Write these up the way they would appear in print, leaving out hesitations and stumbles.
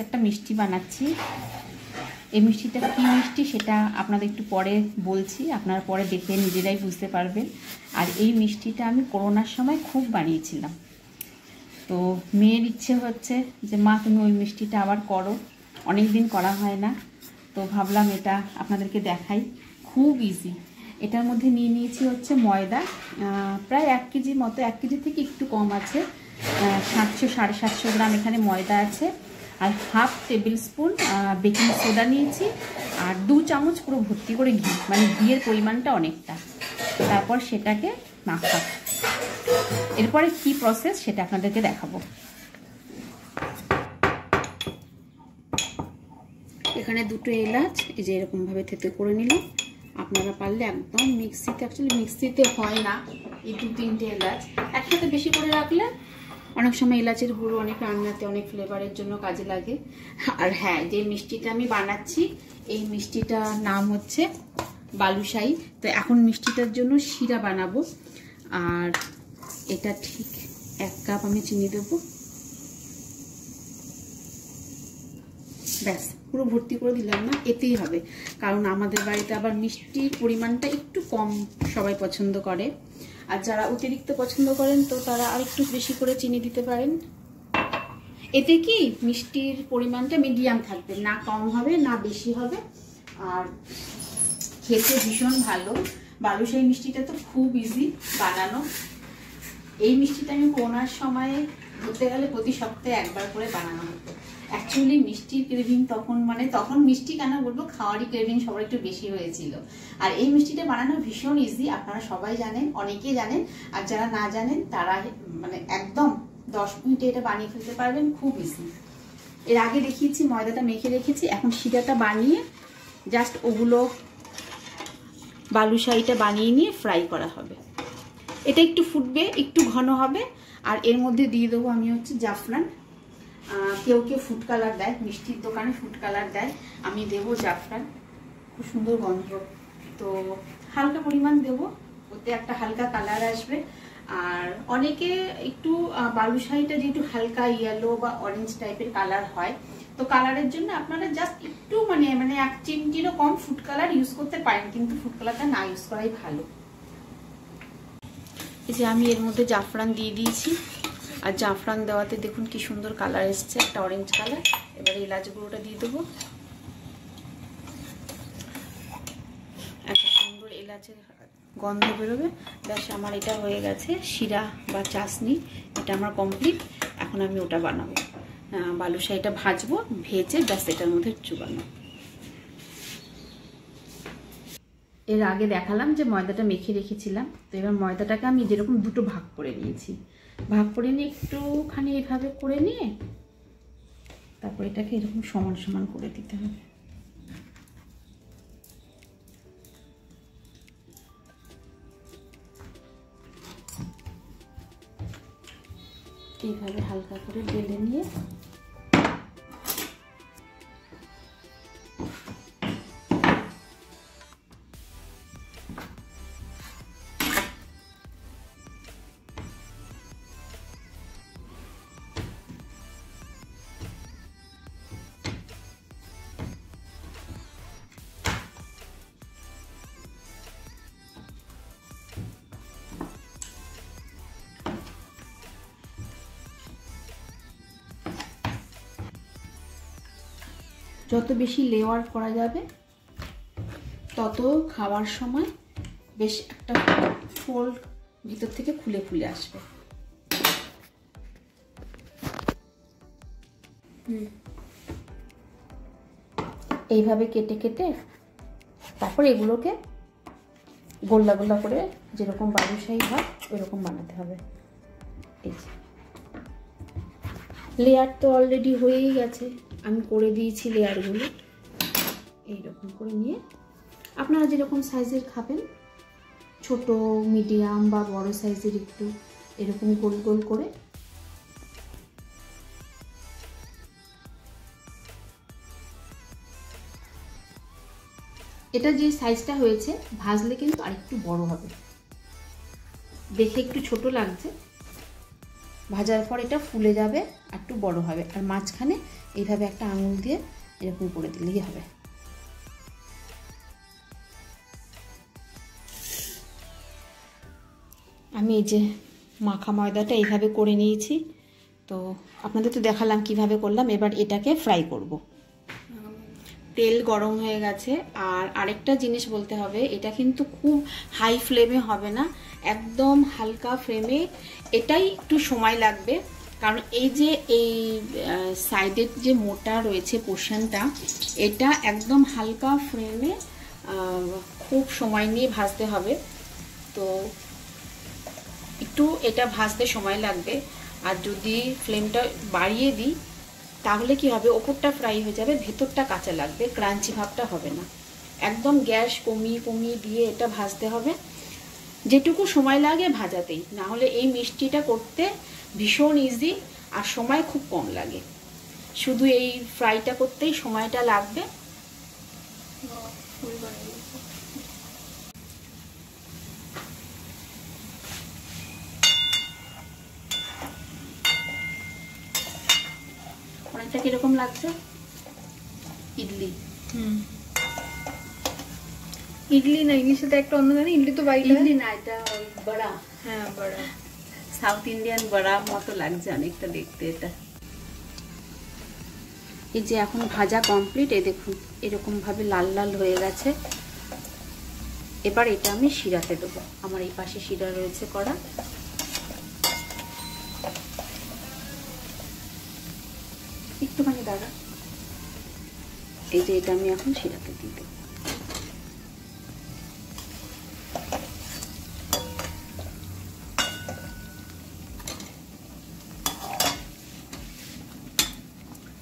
একটা মিষ্টি বানাচ্ছি। এই মিষ্টিটা কী মিষ্টি সেটা আপনাদের একটু পরে বলছি, আপনারা পরে দেখে নিজেরাই বুঝতে পারবেন। আর এই মিষ্টিটা আমি করোনার সময় খুব বানিয়েছিলাম। তো মেয়ের ইচ্ছে হচ্ছে যে মা তুমি ওই মিষ্টিটা আবার করো, অনেক দিন করা হয় না, তো ভাবলাম এটা আপনাদেরকে দেখাই। খুব ইজি। এটার মধ্যে নিয়ে নিয়েছি হচ্ছে ময়দা, প্রায় 1 কেজির মতো, 1 কেজি থেকে একটু কম আছে, 700-750 গ্রাম এখানে ময়দা আছে। আর half tablespoon baking soda নিয়েছি, আর 2 চামচ পুরো ভর্তি করে ঘি, মানে ঘিয়ের পরিমাণটা অনেকটা। তারপর সেটাকে মাখাবো। এরপরে কি প্রসেস সেটা আপনাদেরকে দেখাবো। এখানে 2টো এলাচ এই যে এরকমভাবে থেতে করে নিলাম। আপনারা পারলে একদম মিক্সিতে, অ্যাকচুয়ালি মিক্সিতে হয় না, এই 2-3টে এলাচ একসাথে বেশি করে রাখলে অনেক সময় এলাচের গুঁড়ো অনেক রান্নাতে অনেক ফ্লেভারের জন্য কাজে লাগে। আর হ্যাঁ, যে মিষ্টিটা আমি বানাচ্ছি এই মিষ্টিটার নাম হচ্ছে বালুশাহী। তো এখন মিষ্টিটার জন্য শিরা বানাবো। আর এটা ঠিক 1 কাপ আমি চিনি দেবো, ব্যাস পুরো ভর্তি করে দিলাম না, এতেই হবে। কারণ আমাদের বাড়িতে আবার মিষ্টির পরিমাণটা একটু কম সবাই পছন্দ করে। আর যারা অতিরিক্ত পছন্দ করেন তো তারা আর একটু বেশি করে চিনি দিতে পারেন। এতে কি মিষ্টির পরিমাণটা মিডিয়াম থাকবে, না কম হবে না বেশি হবে। আর খেতে ভীষণ ভালো। বালুশাহী মিষ্টিটা তো খুব ইজি বানানো। এই মিষ্টিটা আমি করোনার সময় ধরতে গেলে প্রতি সপ্তাহে একবার করে বানানো হতো। অ্যাকচুয়ালি মিষ্টির ক্রেভিং তখন, মানে তখন মিষ্টি কেন বলবো, খাওয়ারই ক্রেভিং সবার একটু বেশি হয়েছিল। আর এই মিষ্টিটা বানানো ভীষণ ইজি, আপনারা সবাই জানেন, অনেকেই জানেন। আর যারা না জানেন তারা মানে একদম 10 মিনিটে এটা বানিয়ে ফেলতে পারবেন, খুব ইজি। এর আগে দেখিয়েছি ময়দাটা মেখে রেখেছি, এখন শিরাটা বানিয়ে জাস্ট ওগুলো বালুশাহীটা বানিয়ে নিয়ে ফ্রাই করা হবে। এটা একটু ফুটবে, একটু ঘন হবে। আর এর মধ্যে দিয়ে দেবো আমি হচ্ছে জাফরান। কেউ কেউ ফুড কালার দেয়, মিষ্টির দোকানে ফুড কালার দেয়, আমি দেবো জাফরান, খুব সুন্দর গন্ধ। তো হালকা পরিমাণ দেবো, ওতে একটা হালকা কালার আসবে। আর অনেকে একটু বালুশাহীটা যেহেতু হালকা ইয়েলো বা অরেঞ্জ টাইপের কালার হয়, তো কালারের জন্য আপনারা জাস্ট একটু মানে 1 চিমটিরও কম ফুড কালার ইউজ করতে পারেন, কিন্তু ফুড কালারটা না ইউজ করাই ভালো। এই যে আমি এর মধ্যে জাফরান দিয়ে দিয়েছি, আর জাফরান দেওয়াতে দেখুন কি সুন্দর কালার এসছে, একটা অরেঞ্জ কালার। এবারে এলাচ গুঁড়োটা দিয়ে দেবো, একটা সুন্দর এলাচের গন্ধ বেরোবে। ব্যাস আমার এটা হয়ে গেছে শিরা বা চাশনি, এটা আমার কমপ্লিট। এখন আমি ওটা বানাবো, বালুশাহীটা ভাজবো, ভেজে ব্যাস এটার মধ্যে চুবানো। এর আগে দেখালাম যে ময়দাটা মেখে রেখেছিলাম, তো এবার ময়দাটাকে আমি যেরকম 2টো ভাগ করে নিয়েছি, ভাগ করে নিয়ে একটুখানি এইভাবে করে নিয়ে তারপর এটাকে এরকম সমান সমান করে দিতে হবে। এইভাবে হালকা করে বেলে নিয়ে যত বেশি লেয়ার করা যাবে তত খাওয়ার সময় বেশ একটা ফোল্ড ভিতর থেকে খুলে খুলে আসবে। এইভাবে কেটে কেটে তারপর এগুলোকে গোল্লা গোল্লা করে যেরকম বালুশাহী হয় ওইরকম বানাতে হবে। এই লেয়ার তো অলরেডি হয়েই গেছে, আমি করে দিয়েছি লেয়ারগুলো। এইরকম করে নিয়ে আপনারা যেরকম সাইজের খাবেন, ছোট মিডিয়াম বা বড় সাইজের, একটু এরকম গোল গোল করে এটা যে সাইজটা হয়েছে ভাজলে কিন্তু আরেকটু বড় হবে, দেখে একটু ছোট লাগছে, ভাজার পর এটা ফুলে যাবে আর একটু বড় হবে, আর মাঝখানে এইভাবে একটা আঙুল দিয়ে এরকম করে দিলেই হবে। আমি এই যে মাখা ময়দাটা এইভাবে করে নিয়েছি, তো আপনাদের তো দেখালাম কিভাবে করলাম। এবার এটাকে ফ্রাই করব। তেল গরম হয়ে গেছে। আর আরেকটা জিনিস বলতে হবে, এটা কিন্তু খুব হাই ফ্লেমে হবে না, একদম হালকা ফ্লেমে। এটাই একটু সময় লাগবে, কারণ এই যে এই সাইডের যে মোটা রয়েছে পোর্শনটা, এটা একদম হালকা ফ্লেমে খুব সময় নিয়ে ভাজতে হবে। তো একটু এটা ভাজতে সময় লাগবে। আর যদি ফ্লেমটা বাড়িয়ে দিই তাহলে কি হবে, ওপরটা ফ্রাই হয়ে যাবে, ভেতরটা কাঁচা লাগবে, ক্রাঞ্চি ভাবটা হবে না। একদম গ্যাস কমিয়ে কমিয়ে দিয়ে এটা ভাজতে হবে, যেটুকু সময় লাগে ভাজাতেই। না হলে এই মিষ্টিটা করতে ভীষণ ইজি আর সময় খুব কম লাগে, শুধু এই ফ্রাইটা করতেই সময়টা লাগবে। অনেকটা কিরকম লাগছে ইডলি? ইডলি না, ইডলির সাথে একটা অন্য জানি, ইডলি তো বাইরে, ইডলি না, এটা বড়া। হ্যাঁ বড়া, সাউথ ইন্ডিয়ান বড়া মতো লাগছে অনেকটা দেখতে এটা। এই যে এখন ভাজা কমপ্লিট, এই দেখুন এরকম ভাবে লাল লাল হয়ে গেছে। এবার এটা আমি শিরাতে দেবো। আমার এই পাশে শিরা রয়েছে করা। একটুখানি দাঁড়া, এই যে এটা আমি এখন শিরাতে দিয়ে দেবো।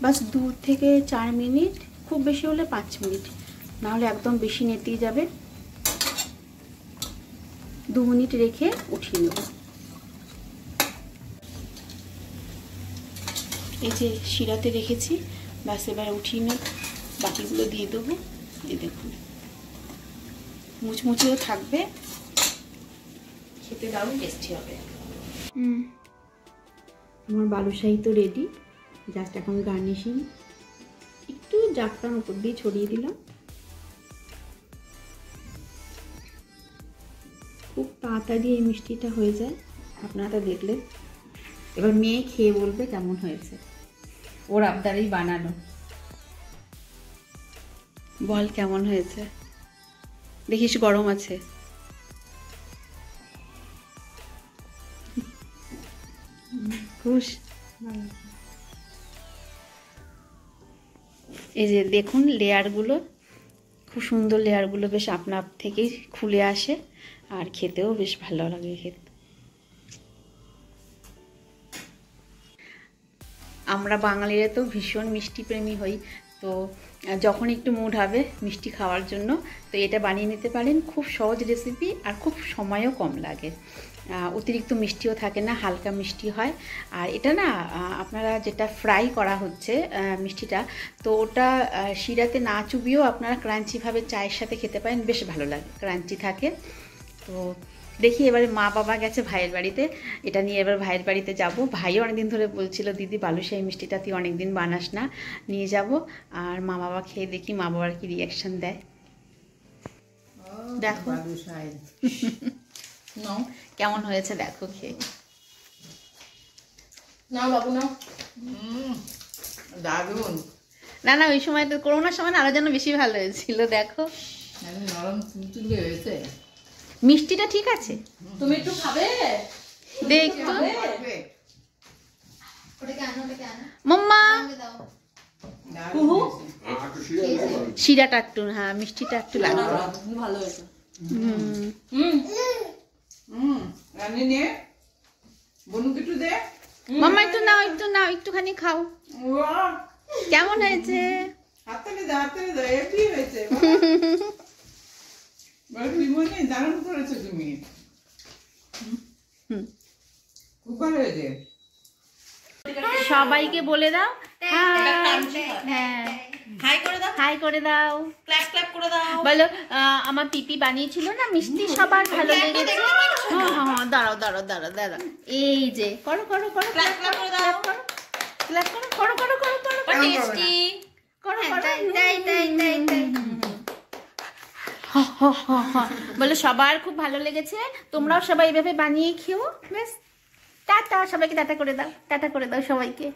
বাস 2 থেকে 4 মিনিট, খুব বেশি হলে 5 মিনিট, না হলে একদম বেশি নেতিয়ে যাবে। 2 মিনিট রেখে উঠিয়ে নেব। এই যে শিরাতে রেখেছি, বাস এবার উঠিয়ে নেব, বাকিগুলো দিয়ে দেবো। এই দেখুন মুচমুচেও থাকবে, খেতে দারুণ টেস্টি হবে। আমার বালুশাহী তো রেডি, জাস্ট এখন গার্নিশিং একটু জাফরান উপর দিয়ে ছড়িয়ে দিলাম। খুব তাড়াতাড়ি এই মিষ্টিটা হয়ে যায়, আপনারা তো দেখলেন। এবার মেয়ে খেয়ে বলবে কেমন হয়েছে, ওর আবদারেই বানানো। বল কেমন হয়েছে, দেখিস গরম আছে। খুশ? এই যে দেখুন লেয়ারগুলো, খুব সুন্দর লেয়ারগুলো, বেশ আপনা আপ থেকেই খুলে আসে আর খেতেও বেশ ভালো লাগে খেতে। আমরা বাঙালিরা তো ভীষণ মিষ্টি প্রেমী হই, তো যখন একটু মুড হবে মিষ্টি খাওয়ার জন্য তো এটা বানিয়ে নিতে পারেন। খুব সহজ রেসিপি আর খুব সময়ও কম লাগে, অতিরিক্ত মিষ্টিও থাকে না, হালকা মিষ্টি হয়। আর এটা না আপনারা যেটা ফ্রাই করা হচ্ছে মিষ্টিটা, তো ওটা শিরাতে না চুবিয়েও আপনারা ক্রাঞ্চিভাবে চায়ের সাথে খেতে পারেন, বেশ ভালো লাগে, ক্রাঞ্চি থাকে। তো দেখি এবারে মা বাবা গেছে ভাইয়ের বাড়িতে, এটা নিয়ে এবার ভাইয়ের বাড়িতে যাব। ভাইও অনেকদিন ধরে বলছিল দিদি বালুশাহী মিষ্টিটা তুই অনেকদিন বানাস না, নিয়ে যাব। আর মা বাবা খেয়ে দেখি মা বাবার কি রিয়াকশন দেয়। দেখো কেমন হয়েছে, দেখো খেয়ে। না বাবু না, দারুন। না না, ওই সময় তো করোনার সময় আরো যেন বেশি ভালো হয়েছিল। দেখো নরম তুলতুলে হয়েছে, মিষ্টিটা ঠিক আছে। তুমি একটু খাবে? দেখ তো মাম্মা, শিরাটা একটু, হ্যাঁ মিষ্টিটা একটু লাগবে। ভালো হয়েছে। রানি নে বনুকে একটু দে। মাম্মা একটু নাও, একটু নাও, একটুখানি খাও। বাহ, কেমন হয়েছে? হাততালি দাও, হাততালি দাও, এটি হয়েছে। বড় বিমনি, দারুণ করেছো তুমি, খুব ভালো হয়েছে। সবাইকে বলে দাও হ্যাঁ হ্যাঁ হাই করে দাও, হাই করে দাও, ক্ল্যাপ ক্ল্যাপ করে দাও। বলো আমার পিপি বানিয়েছিল না মিষ্টি, সবার ভালো লেগেছে। হ্যাঁ হ্যাঁ, দাঁড়াও দাঁড়াও দাঁড়াও দাঁড়াও, এই যে করো করো করো, ক্ল্যাপ ক্ল্যাপ করে দাও, ক্ল্যাপ করো করো করো করো করো করো, টেস্টি করো করো, তাই তাই তাই তাই। বলো সবার খুব ভালো লেগেছে, তোমরাও সবাই এভাবে বানিয়ে খেও। বেশ, টাটা, সবাইকে টাটা করে দাও, টাটা করে দাও সবাইকে।